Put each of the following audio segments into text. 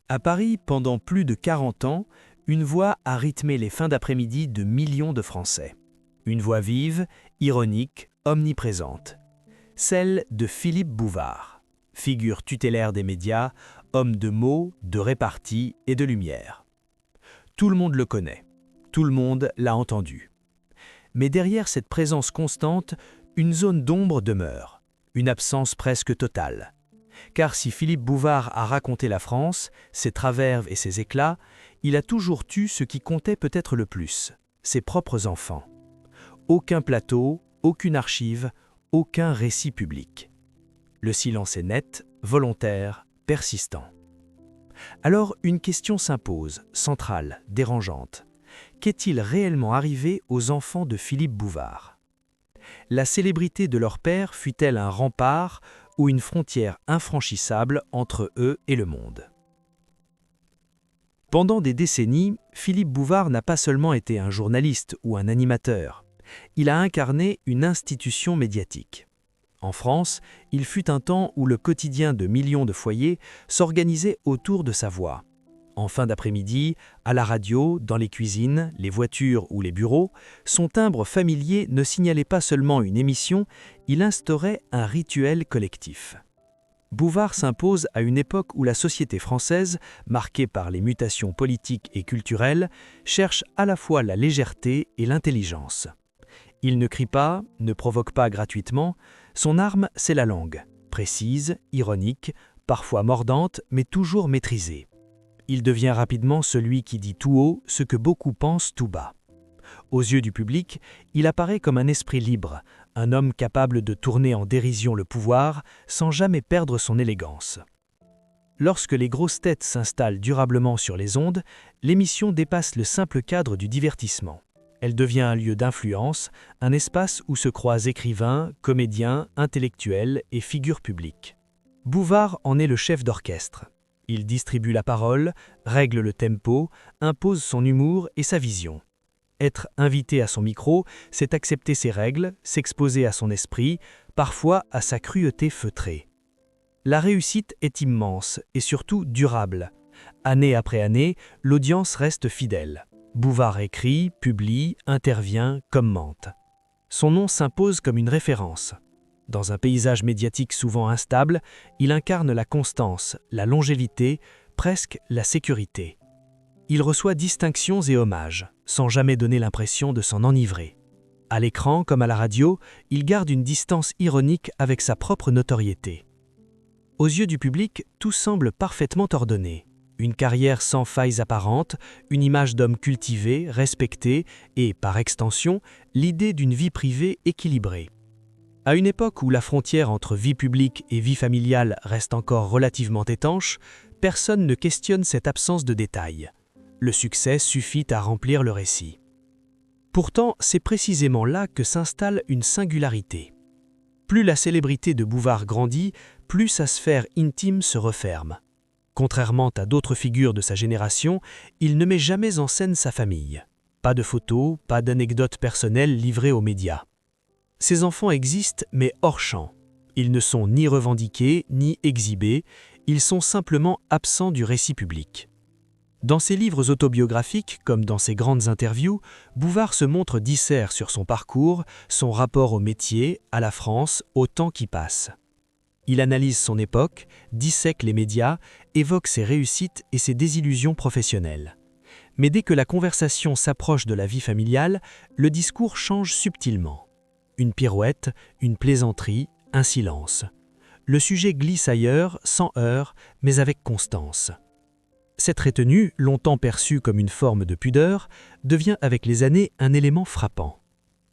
À Paris, pendant plus de 40 ans, une voix a rythmé les fins d'après-midi de millions de Français. Une voix vive, ironique, omniprésente. Celle de Philippe Bouvard, figure tutélaire des médias, homme de mots, de répartie et de lumière. Tout le monde le connaît, tout le monde l'a entendu. Mais derrière cette présence constante, une zone d'ombre demeure, une absence presque totale. Car si Philippe Bouvard a raconté la France, ses travers et ses éclats, il a toujours tué ce qui comptait peut-être le plus, ses propres enfants. Aucun plateau, aucune archive, aucun récit public. Le silence est net, volontaire, persistant. Alors une question s'impose, centrale, dérangeante. Qu'est-il réellement arrivé aux enfants de Philippe Bouvard? La célébrité de leur père fut-elle un rempart ou une frontière infranchissable entre eux et le monde? Pendant des décennies, Philippe Bouvard n'a pas seulement été un journaliste ou un animateur. Il a incarné une institution médiatique. En France, il fut un temps où le quotidien de millions de foyers s'organisait autour de sa voix. En fin d'après-midi, à la radio, dans les cuisines, les voitures ou les bureaux, son timbre familier ne signalait pas seulement une émission, il instaurait un rituel collectif. Bouvard s'impose à une époque où la société française, marquée par les mutations politiques et culturelles, cherche à la fois la légèreté et l'intelligence. Il ne crie pas, ne provoque pas gratuitement, son arme c'est la langue, précise, ironique, parfois mordante, mais toujours maîtrisée. Il devient rapidement celui qui dit tout haut ce que beaucoup pensent tout bas. Aux yeux du public, il apparaît comme un esprit libre, un homme capable de tourner en dérision le pouvoir sans jamais perdre son élégance. Lorsque les grosses têtes s'installent durablement sur les ondes, l'émission dépasse le simple cadre du divertissement. Elle devient un lieu d'influence, un espace où se croisent écrivains, comédiens, intellectuels et figures publiques. Bouvard en est le chef d'orchestre. Il distribue la parole, règle le tempo, impose son humour et sa vision. Être invité à son micro, c'est accepter ses règles, s'exposer à son esprit, parfois à sa cruauté feutrée. La réussite est immense et surtout durable. Année après année, l'audience reste fidèle. Bouvard écrit, publie, intervient, commente. Son nom s'impose comme une référence. Dans un paysage médiatique souvent instable, il incarne la constance, la longévité, presque la sécurité. Il reçoit distinctions et hommages, sans jamais donner l'impression de s'en enivrer. À l'écran comme à la radio, il garde une distance ironique avec sa propre notoriété. Aux yeux du public, tout semble parfaitement ordonné. Une carrière sans failles apparentes, une image d'homme cultivé, respecté et, par extension, l'idée d'une vie privée équilibrée. À une époque où la frontière entre vie publique et vie familiale reste encore relativement étanche, personne ne questionne cette absence de détails. Le succès suffit à remplir le récit. Pourtant, c'est précisément là que s'installe une singularité. Plus la célébrité de Bouvard grandit, plus sa sphère intime se referme. Contrairement à d'autres figures de sa génération, il ne met jamais en scène sa famille. Pas de photos, pas d'anecdotes personnelles livrées aux médias. Ces enfants existent, mais hors champ. Ils ne sont ni revendiqués, ni exhibés, ils sont simplement absents du récit public. Dans ses livres autobiographiques, comme dans ses grandes interviews, Bouvard se montre disert sur son parcours, son rapport au métier, à la France, au temps qui passe. Il analyse son époque, dissèque les médias, évoque ses réussites et ses désillusions professionnelles. Mais dès que la conversation s'approche de la vie familiale, le discours change subtilement. Une pirouette, une plaisanterie, un silence. Le sujet glisse ailleurs, sans heurts, mais avec constance. Cette retenue, longtemps perçue comme une forme de pudeur, devient avec les années un élément frappant.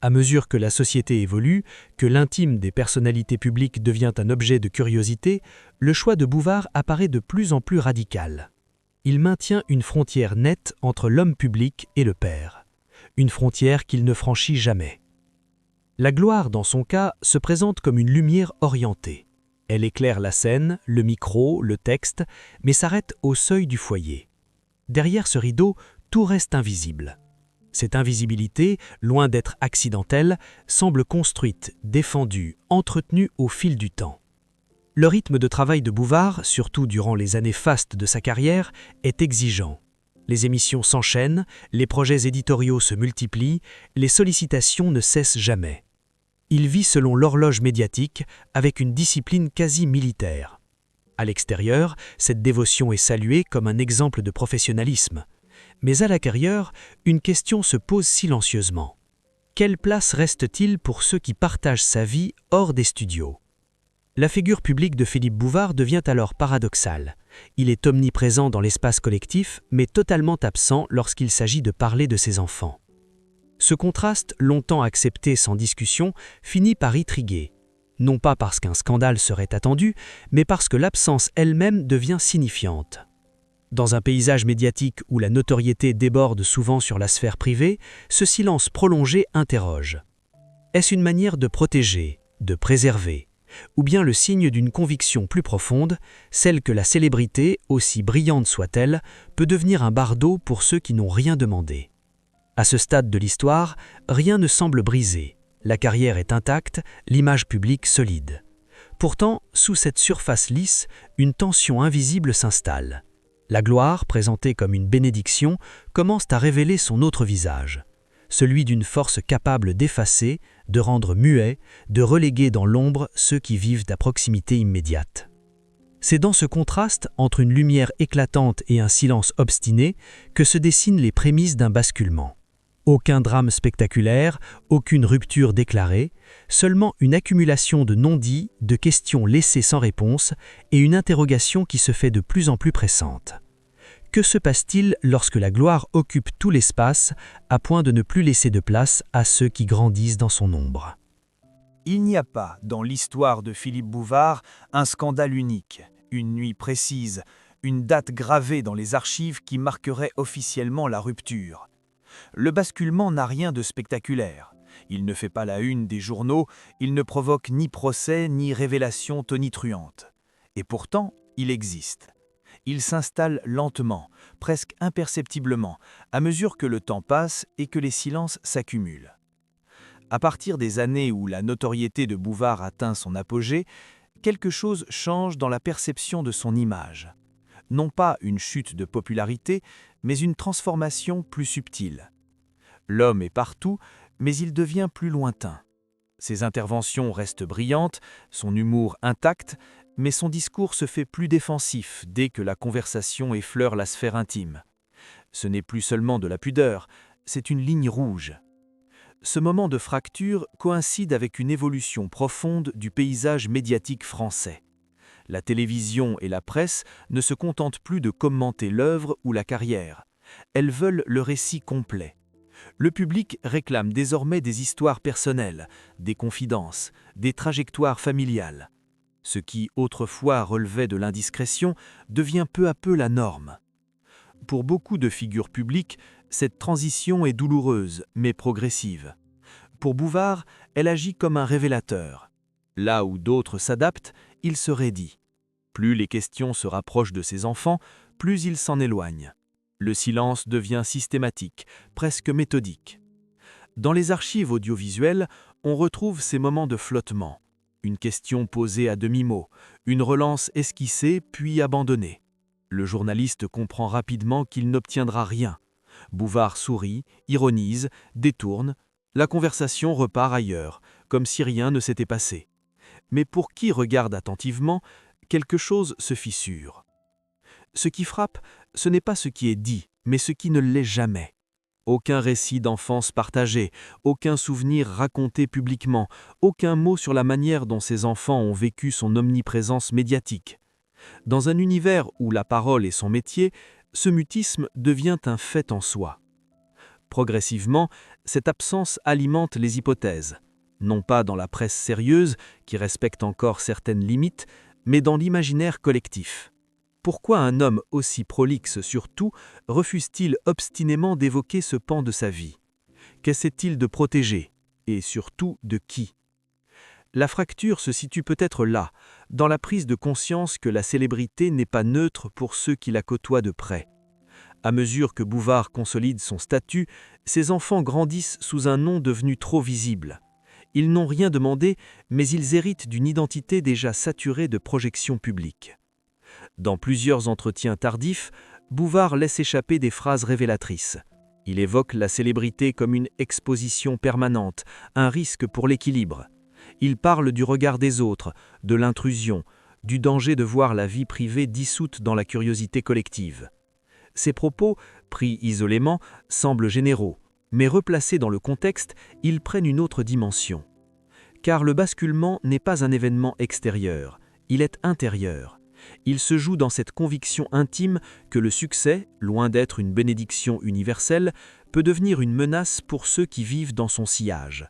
À mesure que la société évolue, que l'intime des personnalités publiques devient un objet de curiosité, le choix de Bouvard apparaît de plus en plus radical. Il maintient une frontière nette entre l'homme public et le père. Une frontière qu'il ne franchit jamais. La gloire, dans son cas, se présente comme une lumière orientée. Elle éclaire la scène, le micro, le texte, mais s'arrête au seuil du foyer. Derrière ce rideau, tout reste invisible. Cette invisibilité, loin d'être accidentelle, semble construite, défendue, entretenue au fil du temps. Le rythme de travail de Bouvard, surtout durant les années fastes de sa carrière, est exigeant. Les émissions s'enchaînent, les projets éditoriaux se multiplient, les sollicitations ne cessent jamais. Il vit selon l'horloge médiatique, avec une discipline quasi militaire. À l'extérieur, cette dévotion est saluée comme un exemple de professionnalisme. Mais à l'intérieur, une question se pose silencieusement. Quelle place reste-t-il pour ceux qui partagent sa vie hors des studios ? La figure publique de Philippe Bouvard devient alors paradoxale. Il est omniprésent dans l'espace collectif, mais totalement absent lorsqu'il s'agit de parler de ses enfants. Ce contraste, longtemps accepté sans discussion, finit par intriguer. Non pas parce qu'un scandale serait attendu, mais parce que l'absence elle-même devient signifiante. Dans un paysage médiatique où la notoriété déborde souvent sur la sphère privée, ce silence prolongé interroge. Est-ce une manière de protéger, de préserver ? Ou bien le signe d'une conviction plus profonde, celle que la célébrité, aussi brillante soit-elle, peut devenir un bardeau pour ceux qui n'ont rien demandé. À ce stade de l'histoire, rien ne semble brisé. La carrière est intacte, l'image publique solide. Pourtant, sous cette surface lisse, une tension invisible s'installe. La gloire, présentée comme une bénédiction, commence à révéler son autre visage. Celui d'une force capable d'effacer, de rendre muet, de reléguer dans l'ombre ceux qui vivent à proximité immédiate. C'est dans ce contraste entre une lumière éclatante et un silence obstiné que se dessinent les prémices d'un basculement. Aucun drame spectaculaire, aucune rupture déclarée, seulement une accumulation de non-dits, de questions laissées sans réponse et une interrogation qui se fait de plus en plus pressante. Que se passe-t-il lorsque la gloire occupe tout l'espace, à point de ne plus laisser de place à ceux qui grandissent dans son ombre ? Il n'y a pas, dans l'histoire de Philippe Bouvard, un scandale unique, une nuit précise, une date gravée dans les archives qui marquerait officiellement la rupture. Le basculement n'a rien de spectaculaire. Il ne fait pas la une des journaux, il ne provoque ni procès ni révélation tonitruante. Et pourtant, il existe. Il s'installe lentement, presque imperceptiblement, à mesure que le temps passe et que les silences s'accumulent. À partir des années où la notoriété de Bouvard atteint son apogée, quelque chose change dans la perception de son image. Non pas une chute de popularité, mais une transformation plus subtile. L'homme est partout, mais il devient plus lointain. Ses interventions restent brillantes, son humour intact, mais son discours se fait plus défensif dès que la conversation effleure la sphère intime. Ce n'est plus seulement de la pudeur, c'est une ligne rouge. Ce moment de fracture coïncide avec une évolution profonde du paysage médiatique français. La télévision et la presse ne se contentent plus de commenter l'œuvre ou la carrière. Elles veulent le récit complet. Le public réclame désormais des histoires personnelles, des confidences, des trajectoires familiales. Ce qui autrefois relevait de l'indiscrétion devient peu à peu la norme. Pour beaucoup de figures publiques, cette transition est douloureuse, mais progressive. Pour Bouvard, elle agit comme un révélateur. Là où d'autres s'adaptent, il se raidit. Plus les questions se rapprochent de ses enfants, plus il s'en éloigne. Le silence devient systématique, presque méthodique. Dans les archives audiovisuelles, on retrouve ces moments de flottement. Une question posée à demi-mot, une relance esquissée puis abandonnée. Le journaliste comprend rapidement qu'il n'obtiendra rien. Bouvard sourit, ironise, détourne. La conversation repart ailleurs, comme si rien ne s'était passé. Mais pour qui regarde attentivement, quelque chose se fissure. Ce qui frappe, ce n'est pas ce qui est dit, mais ce qui ne l'est jamais. Aucun récit d'enfance partagé, aucun souvenir raconté publiquement, aucun mot sur la manière dont ses enfants ont vécu son omniprésence médiatique. Dans un univers où la parole est son métier, ce mutisme devient un fait en soi. Progressivement, cette absence alimente les hypothèses, non pas dans la presse sérieuse, qui respecte encore certaines limites, mais dans l'imaginaire collectif. Pourquoi un homme aussi prolixe sur tout refuse-t-il obstinément d'évoquer ce pan de sa vie ? Qu'essaie-t-il de protéger ? Et surtout de qui ? La fracture se situe peut-être là, dans la prise de conscience que la célébrité n'est pas neutre pour ceux qui la côtoient de près. À mesure que Bouvard consolide son statut, ses enfants grandissent sous un nom devenu trop visible. Ils n'ont rien demandé, mais ils héritent d'une identité déjà saturée de projections publiques. Dans plusieurs entretiens tardifs, Bouvard laisse échapper des phrases révélatrices. Il évoque la célébrité comme une exposition permanente, un risque pour l'équilibre. Il parle du regard des autres, de l'intrusion, du danger de voir la vie privée dissoute dans la curiosité collective. Ces propos, pris isolément, semblent généraux, mais replacés dans le contexte, ils prennent une autre dimension. Car le basculement n'est pas un événement extérieur, il est intérieur. Il se joue dans cette conviction intime que le succès, loin d'être une bénédiction universelle, peut devenir une menace pour ceux qui vivent dans son sillage.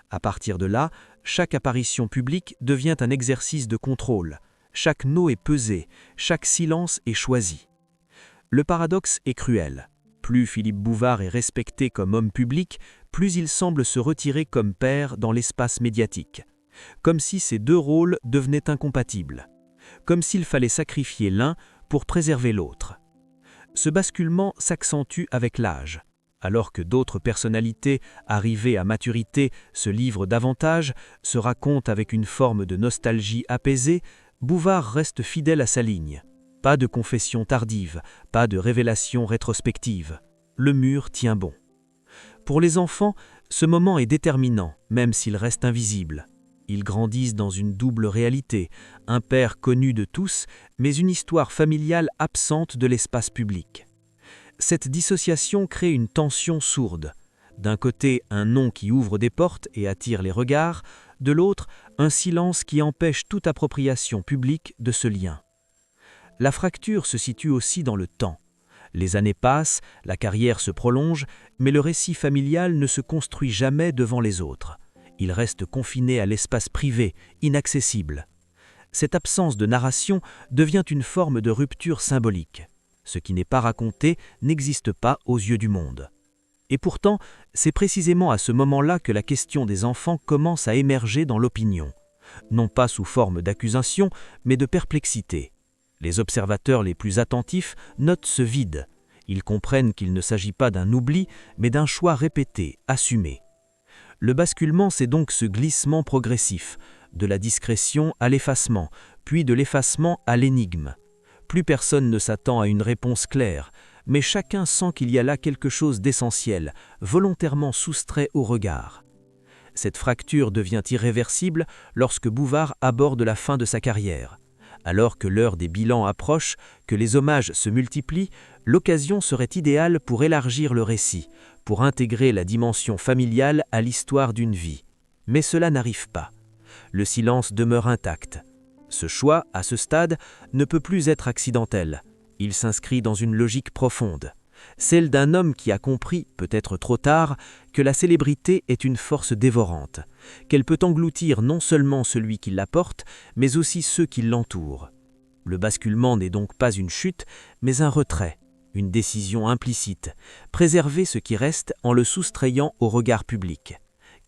À partir de là, chaque apparition publique devient un exercice de contrôle. Chaque no est pesé, chaque silence est choisi. Le paradoxe est cruel. Plus Philippe Bouvard est respecté comme homme public, plus il semble se retirer comme père dans l'espace médiatique. Comme si ces deux rôles devenaient incompatibles. Comme s'il fallait sacrifier l'un pour préserver l'autre. Ce basculement s'accentue avec l'âge. Alors que d'autres personnalités, arrivées à maturité, se livrent davantage, se racontent avec une forme de nostalgie apaisée, Bouvard reste fidèle à sa ligne. Pas de confession tardive, pas de révélation rétrospective. Le mur tient bon. Pour les enfants, ce moment est déterminant, même s'il reste invisible. Ils grandissent dans une double réalité, un père connu de tous, mais une histoire familiale absente de l'espace public. Cette dissociation crée une tension sourde. D'un côté, un nom qui ouvre des portes et attire les regards, de l'autre, un silence qui empêche toute appropriation publique de ce lien. La fracture se situe aussi dans le temps. Les années passent, la carrière se prolonge, mais le récit familial ne se construit jamais devant les autres. Il reste confiné à l'espace privé, inaccessible. Cette absence de narration devient une forme de rupture symbolique. Ce qui n'est pas raconté n'existe pas aux yeux du monde. Et pourtant, c'est précisément à ce moment-là que la question des enfants commence à émerger dans l'opinion. Non pas sous forme d'accusation, mais de perplexité. Les observateurs les plus attentifs notent ce vide. Ils comprennent qu'il ne s'agit pas d'un oubli, mais d'un choix répété, assumé. Le basculement, c'est donc ce glissement progressif, de la discrétion à l'effacement, puis de l'effacement à l'énigme. Plus personne ne s'attend à une réponse claire, mais chacun sent qu'il y a là quelque chose d'essentiel, volontairement soustrait au regard. Cette fracture devient irréversible lorsque Bouvard aborde la fin de sa carrière. Alors que l'heure des bilans approche, que les hommages se multiplient, l'occasion serait idéale pour élargir le récit, pour intégrer la dimension familiale à l'histoire d'une vie. Mais cela n'arrive pas. Le silence demeure intact. Ce choix, à ce stade, ne peut plus être accidentel. Il s'inscrit dans une logique profonde. Celle d'un homme qui a compris, peut-être trop tard, que la célébrité est une force dévorante, qu'elle peut engloutir non seulement celui qui la porte, mais aussi ceux qui l'entourent. Le basculement n'est donc pas une chute, mais un retrait, une décision implicite, préserver ce qui reste en le soustrayant au regard public,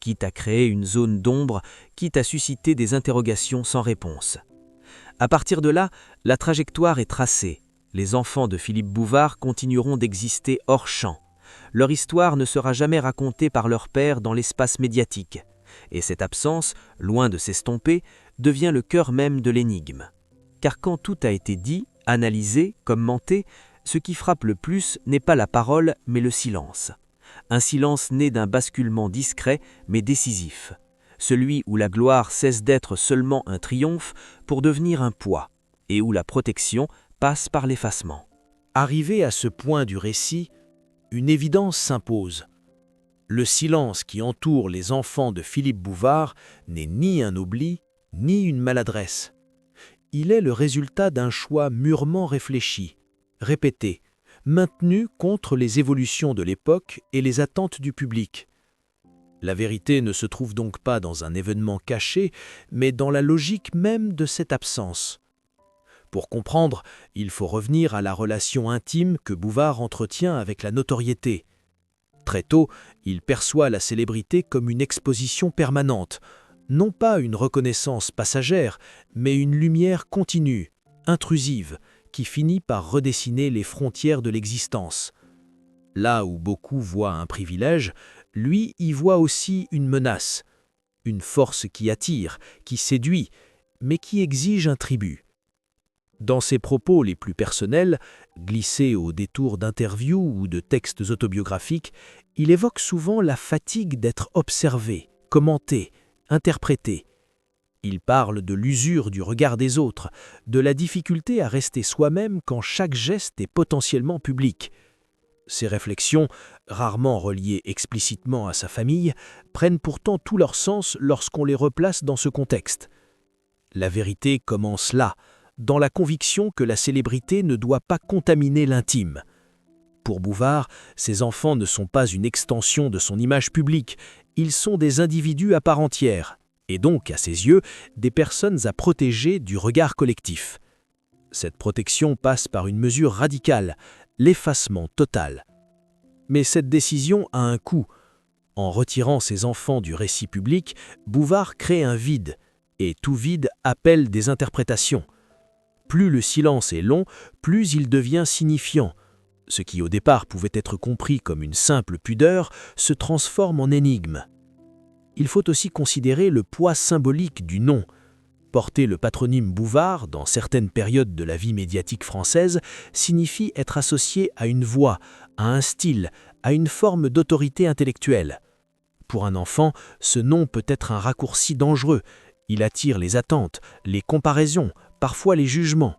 quitte à créer une zone d'ombre, quitte à susciter des interrogations sans réponse. À partir de là, la trajectoire est tracée. Les enfants de Philippe Bouvard continueront d'exister hors champ. Leur histoire ne sera jamais racontée par leur père dans l'espace médiatique. Et cette absence, loin de s'estomper, devient le cœur même de l'énigme. Car quand tout a été dit, analysé, commenté, ce qui frappe le plus n'est pas la parole, mais le silence. Un silence né d'un basculement discret, mais décisif. Celui où la gloire cesse d'être seulement un triomphe pour devenir un poids, et où la protection passe par l'effacement. Arrivé à ce point du récit, une évidence s'impose. Le silence qui entoure les enfants de Philippe Bouvard n'est ni un oubli, ni une maladresse. Il est le résultat d'un choix mûrement réfléchi, répété, maintenu contre les évolutions de l'époque et les attentes du public. La vérité ne se trouve donc pas dans un événement caché, mais dans la logique même de cette absence. Pour comprendre, il faut revenir à la relation intime que Bouvard entretient avec la notoriété. Très tôt, il perçoit la célébrité comme une exposition permanente, non pas une reconnaissance passagère, mais une lumière continue, intrusive, qui finit par redessiner les frontières de l'existence. Là où beaucoup voient un privilège, lui y voit aussi une menace. une force qui attire, qui séduit, mais qui exige un tribut. Dans ses propos les plus personnels, glissés au détour d'interviews ou de textes autobiographiques, il évoque souvent la fatigue d'être observé, commenté, interprété. Il parle de l'usure du regard des autres, de la difficulté à rester soi-même quand chaque geste est potentiellement public. Ces réflexions, rarement reliées explicitement à sa famille, prennent pourtant tout leur sens lorsqu'on les replace dans ce contexte. La vérité commence là, dans la conviction que la célébrité ne doit pas contaminer l'intime. Pour Bouvard, ces enfants ne sont pas une extension de son image publique, ils sont des individus à part entière, et donc, à ses yeux, des personnes à protéger du regard collectif. Cette protection passe par une mesure radicale, l'effacement total. Mais cette décision a un coût. En retirant ses enfants du récit public, Bouvard crée un vide, et tout vide appelle des interprétations. Plus le silence est long, plus il devient signifiant. Ce qui au départ pouvait être compris comme une simple pudeur se transforme en énigme. Il faut aussi considérer le poids symbolique du nom. Porter le patronyme Bouvard, dans certaines périodes de la vie médiatique française, signifie être associé à une voix, à un style, à une forme d'autorité intellectuelle. Pour un enfant, ce nom peut être un raccourci dangereux. Il attire les attentes, les comparaisons, parfois les jugements.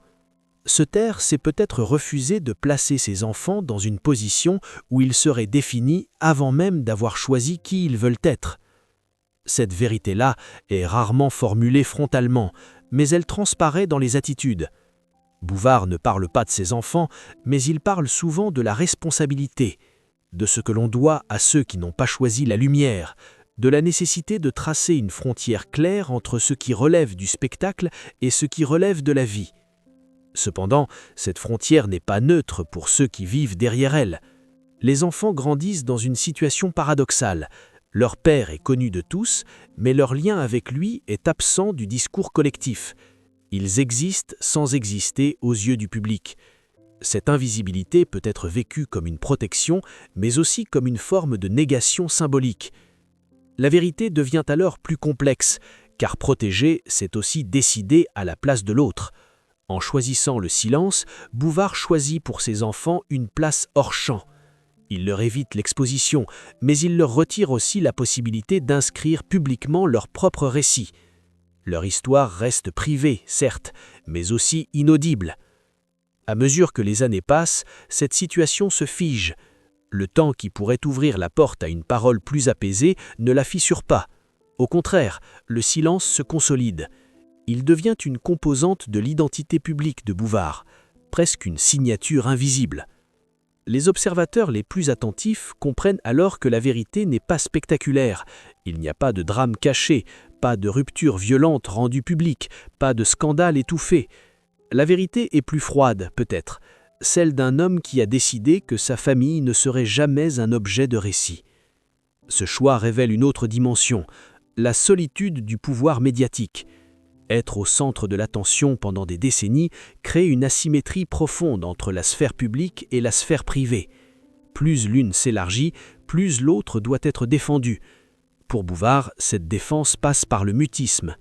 Se taire, c'est peut-être refuser de placer ses enfants dans une position où ils seraient définis avant même d'avoir choisi qui ils veulent être. Cette vérité-là est rarement formulée frontalement, mais elle transparaît dans les attitudes. Bouvard ne parle pas de ses enfants, mais il parle souvent de la responsabilité, de ce que l'on doit à ceux qui n'ont pas choisi la lumière, de la nécessité de tracer une frontière claire entre ce qui relève du spectacle et ce qui relève de la vie. Cependant, cette frontière n'est pas neutre pour ceux qui vivent derrière elle. Les enfants grandissent dans une situation paradoxale. Leur père est connu de tous, mais leur lien avec lui est absent du discours collectif. Ils existent sans exister aux yeux du public. Cette invisibilité peut être vécue comme une protection, mais aussi comme une forme de négation symbolique. La vérité devient alors plus complexe, car protéger, c'est aussi décider à la place de l'autre. En choisissant le silence, Bouvard choisit pour ses enfants une place hors champ. Il leur évite l'exposition, mais il leur retire aussi la possibilité d'inscrire publiquement leur propre récit. Leur histoire reste privée, certes, mais aussi inaudible. À mesure que les années passent, cette situation se fige. Le temps qui pourrait ouvrir la porte à une parole plus apaisée ne la fissure pas. Au contraire, le silence se consolide. Il devient une composante de l'identité publique de Bouvard, presque une signature invisible. Les observateurs les plus attentifs comprennent alors que la vérité n'est pas spectaculaire. Il n'y a pas de drame caché, pas de rupture violente rendue publique, pas de scandale étouffé. La vérité est plus froide, peut-être, celle d'un homme qui a décidé que sa famille ne serait jamais un objet de récit. Ce choix révèle une autre dimension, la solitude du pouvoir médiatique. Être au centre de l'attention pendant des décennies crée une asymétrie profonde entre la sphère publique et la sphère privée. Plus l'une s'élargit, plus l'autre doit être défendue. Pour Bouvard, cette défense passe par le mutisme.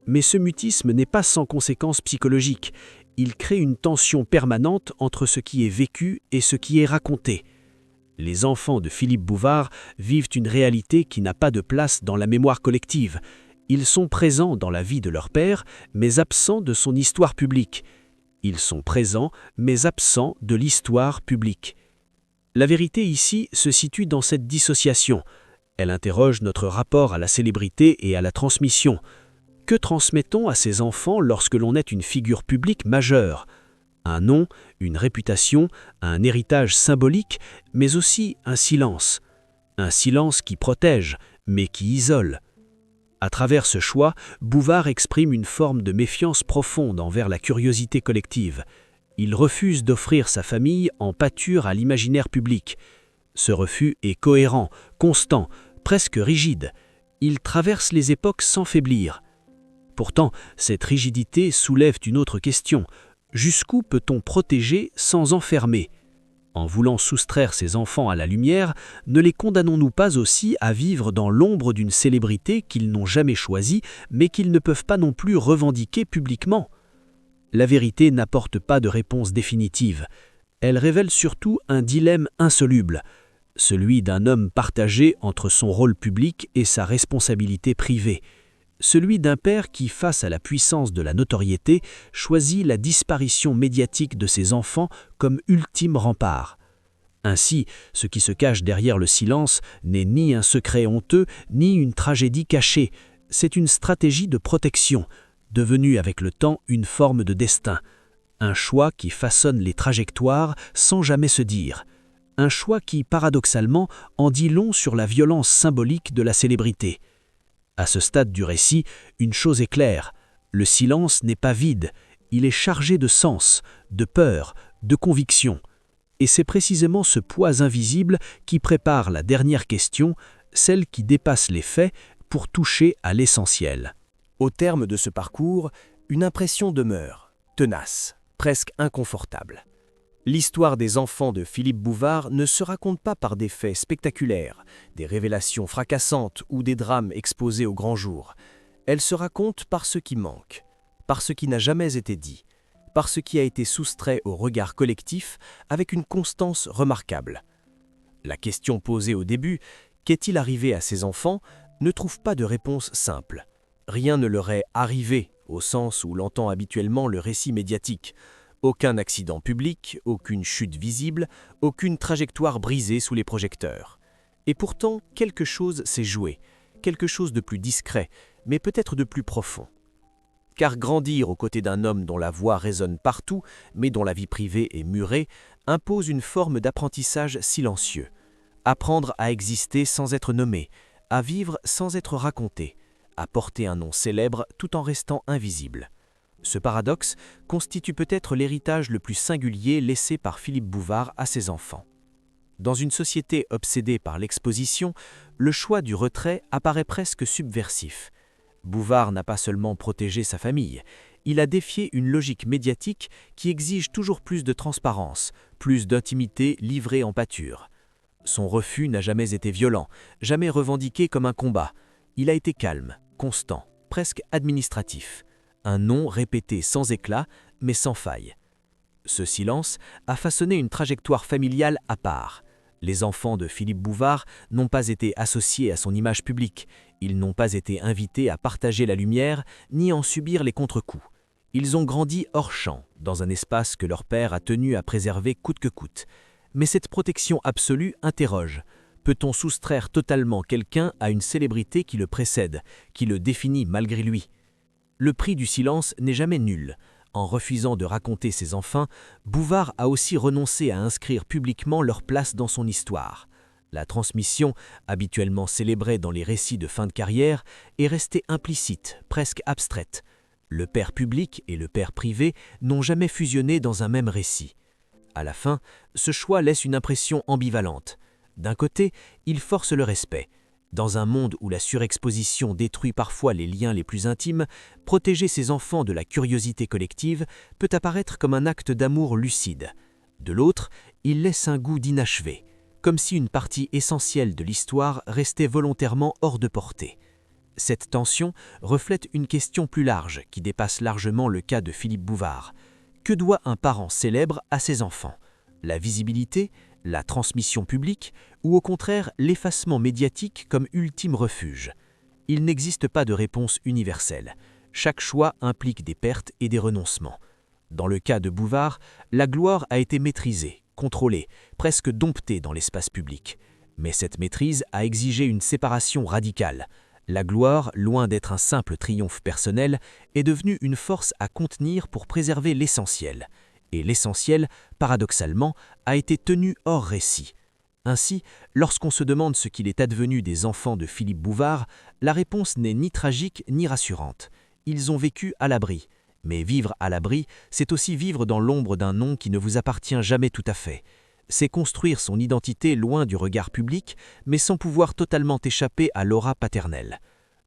Mais ce mutisme n'est pas sans conséquences psychologiques. Il crée une tension permanente entre ce qui est vécu et ce qui est raconté. Les enfants de Philippe Bouvard vivent une réalité qui n'a pas de place dans la mémoire collective. Ils sont présents dans la vie de leur père, mais absents de son histoire publique. Ils sont présents, mais absents de l'histoire publique. La vérité ici se situe dans cette dissociation. Elle interroge notre rapport à la célébrité et à la transmission. Que transmettons à ces enfants lorsque l'on est une figure publique majeure ? Un nom, une réputation, un héritage symbolique, mais aussi un silence. Un silence qui protège, mais qui isole. À travers ce choix, Bouvard exprime une forme de méfiance profonde envers la curiosité collective. Il refuse d'offrir sa famille en pâture à l'imaginaire public. Ce refus est cohérent, constant, presque rigide. Il traverse les époques sans faiblir. Pourtant, cette rigidité soulève une autre question. Jusqu'où peut-on protéger sans enfermer ? En voulant soustraire ces enfants à la lumière, ne les condamnons-nous pas aussi à vivre dans l'ombre d'une célébrité qu'ils n'ont jamais choisie, mais qu'ils ne peuvent pas non plus revendiquer publiquement? La vérité n'apporte pas de réponse définitive. Elle révèle surtout un dilemme insoluble, celui d'un homme partagé entre son rôle public et sa responsabilité privée, celui d'un père qui, face à la puissance de la notoriété, choisit la disparition médiatique de ses enfants comme ultime rempart. Ainsi, ce qui se cache derrière le silence n'est ni un secret honteux, ni une tragédie cachée, c'est une stratégie de protection, devenue avec le temps une forme de destin, un choix qui façonne les trajectoires sans jamais se dire, un choix qui, paradoxalement, en dit long sur la violence symbolique de la célébrité. À ce stade du récit, une chose est claire, le silence n'est pas vide, il est chargé de sens, de peur, de conviction. Et c'est précisément ce poids invisible qui prépare la dernière question, celle qui dépasse les faits pour toucher à l'essentiel. Au terme de ce parcours, une impression demeure, tenace, presque inconfortable. L'histoire des enfants de Philippe Bouvard ne se raconte pas par des faits spectaculaires, des révélations fracassantes ou des drames exposés au grand jour. Elle se raconte par ce qui manque, par ce qui n'a jamais été dit, par ce qui a été soustrait au regard collectif avec une constance remarquable. La question posée au début, qu'est-il arrivé à ces enfants, ne trouve pas de réponse simple. Rien ne leur est arrivé, au sens où l'entend habituellement le récit médiatique. Aucun accident public, aucune chute visible, aucune trajectoire brisée sous les projecteurs. Et pourtant, quelque chose s'est joué, quelque chose de plus discret, mais peut-être de plus profond. Car grandir aux côtés d'un homme dont la voix résonne partout, mais dont la vie privée est murée, impose une forme d'apprentissage silencieux. Apprendre à exister sans être nommé, à vivre sans être raconté, à porter un nom célèbre tout en restant invisible. Ce paradoxe constitue peut-être l'héritage le plus singulier laissé par Philippe Bouvard à ses enfants. Dans une société obsédée par l'exposition, le choix du retrait apparaît presque subversif. Bouvard n'a pas seulement protégé sa famille, il a défié une logique médiatique qui exige toujours plus de transparence, plus d'intimité livrée en pâture. Son refus n'a jamais été violent, jamais revendiqué comme un combat. Il a été calme, constant, presque administratif. Un non répété sans éclat, mais sans faille. Ce silence a façonné une trajectoire familiale à part. Les enfants de Philippe Bouvard n'ont pas été associés à son image publique, ils n'ont pas été invités à partager la lumière, ni en subir les contre-coups. Ils ont grandi hors champ, dans un espace que leur père a tenu à préserver coûte que coûte. Mais cette protection absolue interroge. Peut-on soustraire totalement quelqu'un à une célébrité qui le précède, qui le définit malgré lui ? Le prix du silence n'est jamais nul. En refusant de raconter ses enfants, Bouvard a aussi renoncé à inscrire publiquement leur place dans son histoire. La transmission, habituellement célébrée dans les récits de fin de carrière, est restée implicite, presque abstraite. Le père public et le père privé n'ont jamais fusionné dans un même récit. À la fin, ce choix laisse une impression ambivalente. D'un côté, il force le respect. Dans un monde où la surexposition détruit parfois les liens les plus intimes, protéger ses enfants de la curiosité collective peut apparaître comme un acte d'amour lucide. De l'autre, il laisse un goût d'inachevé, comme si une partie essentielle de l'histoire restait volontairement hors de portée. Cette tension reflète une question plus large qui dépasse largement le cas de Philippe Bouvard. Que doit un parent célèbre à ses enfants ? La visibilité ? La transmission publique ou au contraire l'effacement médiatique comme ultime refuge. Il n'existe pas de réponse universelle. Chaque choix implique des pertes et des renoncements. Dans le cas de Bouvard, la gloire a été maîtrisée, contrôlée, presque domptée dans l'espace public. Mais cette maîtrise a exigé une séparation radicale. La gloire, loin d'être un simple triomphe personnel, est devenue une force à contenir pour préserver l'essentiel. Et l'essentiel, paradoxalement, a été tenu hors récit. Ainsi, lorsqu'on se demande ce qu'il est advenu des enfants de Philippe Bouvard, la réponse n'est ni tragique ni rassurante. Ils ont vécu à l'abri. Mais vivre à l'abri, c'est aussi vivre dans l'ombre d'un nom qui ne vous appartient jamais tout à fait. C'est construire son identité loin du regard public, mais sans pouvoir totalement échapper à l'aura paternelle.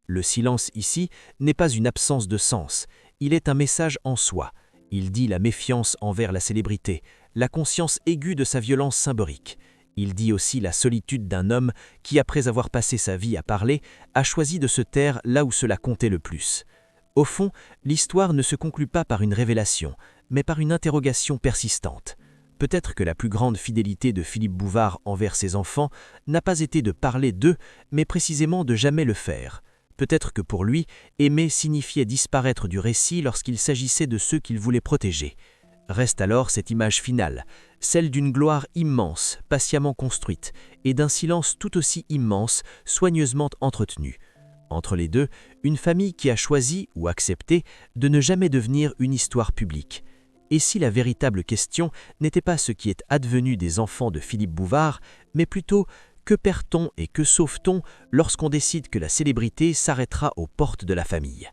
Le silence ici n'est pas une absence de sens, il est un message en soi. Il dit la méfiance envers la célébrité, la conscience aiguë de sa violence symbolique. Il dit aussi la solitude d'un homme qui, après avoir passé sa vie à parler, a choisi de se taire là où cela comptait le plus. Au fond, l'histoire ne se conclut pas par une révélation, mais par une interrogation persistante. Peut-être que la plus grande fidélité de Philippe Bouvard envers ses enfants n'a pas été de parler d'eux, mais précisément de jamais le faire. Peut-être que pour lui, aimer signifiait disparaître du récit lorsqu'il s'agissait de ceux qu'il voulait protéger. Reste alors cette image finale, celle d'une gloire immense, patiemment construite, et d'un silence tout aussi immense, soigneusement entretenu. Entre les deux, une famille qui a choisi ou accepté de ne jamais devenir une histoire publique. Et si la véritable question n'était pas ce qui est advenu des enfants de Philippe Bouvard, mais plutôt que perd-on et que sauve-t-on lorsqu'on décide que la célébrité s'arrêtera aux portes de la famille ?